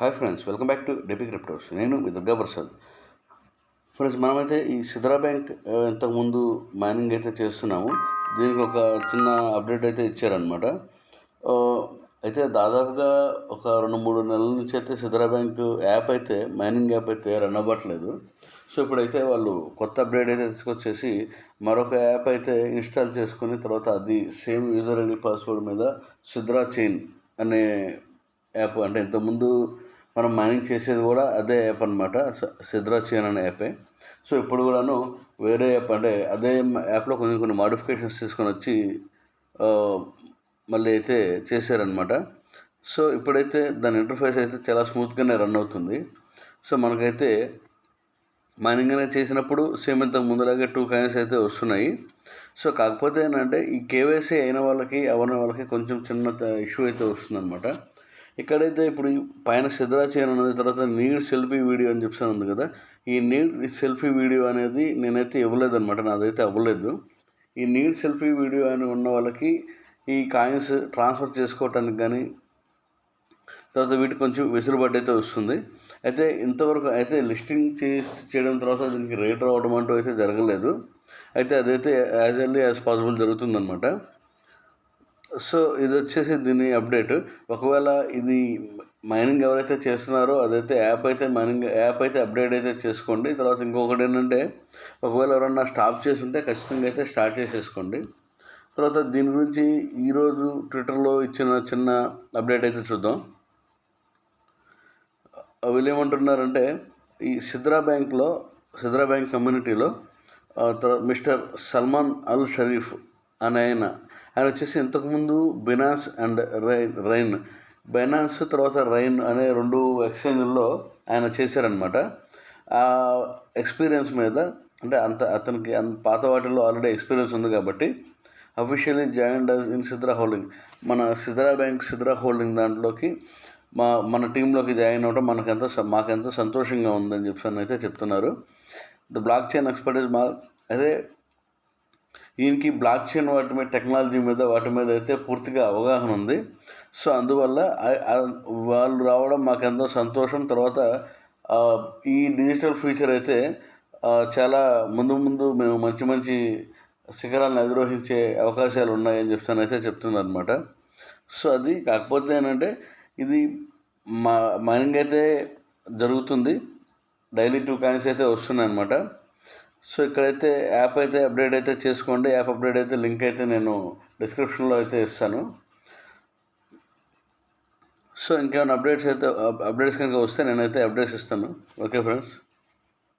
Hi friends, welcome back to Debbie cryptos. నేను మీ Durga Prasad. Friends, మనమైతే ఈ సిద్రా బ్యాంక్ ఇంతకుముందు మైనింగ్ అయితే చేస్తున్నాము. దీనికి ఒక చిన్న అప్డేట్ అయితే ఇచ్చారనమాట. అయితే దాదాపుగా ఒక 2-3 నెలల నుంచి అయితే సిద్రా బ్యాంక్ యాప్ అయితే మైనింగ్ యాప్ అయితే రన్ అవ్వట్లేదు. సో ఇప్పుడైతే వాళ్ళు కొత్త అప్డేట్ అయితే తీసుకొచ్చేసి మరొక యాప్ అయితే ఇన్స్టాల్ చేసుకుని తర్వాత అది సేమ్ యూజర్ ఐడి పాస్వర్డ్ మీద సిద్రా చైన్ అనే యాప్, అంటే ఇంతకుముందు మనం మైనింగ్ చేసేది కూడా అదే యాప్ అనమాట, సిద్రా చైన్ అనే యాపే. సో ఇప్పుడు కూడాను వేరే యాప్, అంటే అదే యాప్లో కొన్ని మాడిఫికేషన్స్ తీసుకొని వచ్చి మళ్ళీ అయితే చేశారనమాట. సో ఇప్పుడైతే దాని ఇంటర్ఫేస్ అయితే చాలా స్మూత్గానే రన్ అవుతుంది. సో మనకైతే మైనింగ్ అనేది చేసినప్పుడు సేమ్ ఇంతకు ముందులాగే 2 కాయిన్స్ అయితే వస్తున్నాయి. సో కాకపోతే ఏంటంటే ఈ కేవైసీ అయిన వాళ్ళకి అవన్న వాళ్ళకి కొంచెం చిన్న ఇష్యూ అయితే వస్తుందన్నమాట. ఇక్కడైతే ఇప్పుడు పైన సిద్రా చైన్ ఉన్నది, తర్వాత నీడ్ సెల్ఫీ వీడియో అని చెప్పాను ఉంది కదా. ఈ నీడ్ సెల్ఫీ వీడియో అనేది నేనైతే ఇవ్వలేదన్నమాట, నాదైతే అవ్వలేదు. ఈ నీడ్ సెల్ఫీ వీడియో అని ఉన్న వాళ్ళకి ఈ కాయిన్స్ ట్రాన్స్ఫర్ చేసుకోవటానికి కానీ తర్వాత వీటికి కొంచెం వెసులుబాటు అయితే వస్తుంది. అయితే ఇంతవరకు అయితే లిస్టింగ్ చేయడం తర్వాత దీనికి రేట్ రావడం అంటూ అయితే జరగలేదు. అయితే అదైతే యాజ్ ఎర్లీ యాజ్ పాసిబుల్ జరుగుతుందన్నమాట. సో ఇది వచ్చేసి దీని అప్డేట్. ఒకవేళ ఇది మైనింగ్ ఎవరైతే చేస్తున్నారో అదైతే మైనింగ్ యాప్ అయితే అప్డేట్ అయితే చేసుకోండి. తర్వాత ఇంకొకటి ఏంటంటే, ఒకవేళ ఎవరన్నా స్టాప్ చేసి ఉంటే ఖచ్చితంగా అయితే స్టార్ట్ చేసేసుకోండి. తర్వాత దీని గురించి ఈరోజు ట్విట్టర్లో ఇచ్చిన చిన్న అప్డేట్ అయితే చూద్దాం. వీళ్ళు ఏమంటున్నారంటే, ఈ సిద్రా బ్యాంక్ కమ్యూనిటీలో మిస్టర్ సల్మాన్ అల్ షరీఫ్ అనే ఆయన వచ్చేసి ఇంతకుముందు బినాన్స్ అండ్ బైనాన్స్ తర్వాత రైన్ అనే 2 ఎక్స్చేంజ్ల్లో ఆయన చేశారనమాట. ఆ ఎక్స్పీరియన్స్ మీద, అంటే అతనికి పాత వాటిల్లో ఆల్రెడీ ఎక్స్పీరియన్స్ ఉంది కాబట్టి officially joined in Sidra holding, మన సిద్రా హోల్డింగ్ దాంట్లోకి మన టీంలోకి జాయిన్ అవ్వడం మాకెంతో సంతోషంగా ఉందని అయితే చెప్తున్నారు. ద బ్లాక్ చైన్ ఎక్స్పర్టీస్ అదే ఈయనకి బ్లాక్ చైన్ టెక్నాలజీ మీద వాటి మీద అయితే పూర్తిగా అవగాహన ఉంది. సో అందువల్ల వాళ్ళు రావడం మాకెంతో సంతోషం. తర్వాత ఈ డిజిటల్ ఫ్యూచర్ అయితే చాలా ముందు మేము మంచి శిఖరాలను అధిరోహించే అవకాశాలు ఉన్నాయని అయితే చెప్తుందన్నమాట. సో అది కాకపోతే ఏంటంటే, ఇది మైనింగ్ అయితే జరుగుతుంది, డైలీ 2 కాయిన్స్ అయితే వస్తున్నాయి అన్నమాట. సో ఇక్కడైతే యాప్ అయితే అప్డేట్ అయితే చేసుకోండి. యాప్ అప్డేట్ అయితే లింక్ అయితే నేను డిస్క్రిప్షన్లో అయితే ఇస్తాను. సో ఇంకేమైనా అప్డేట్స్ కనుక వస్తే నేనైతే అప్డేట్స్ ఇస్తాను. Okay friends.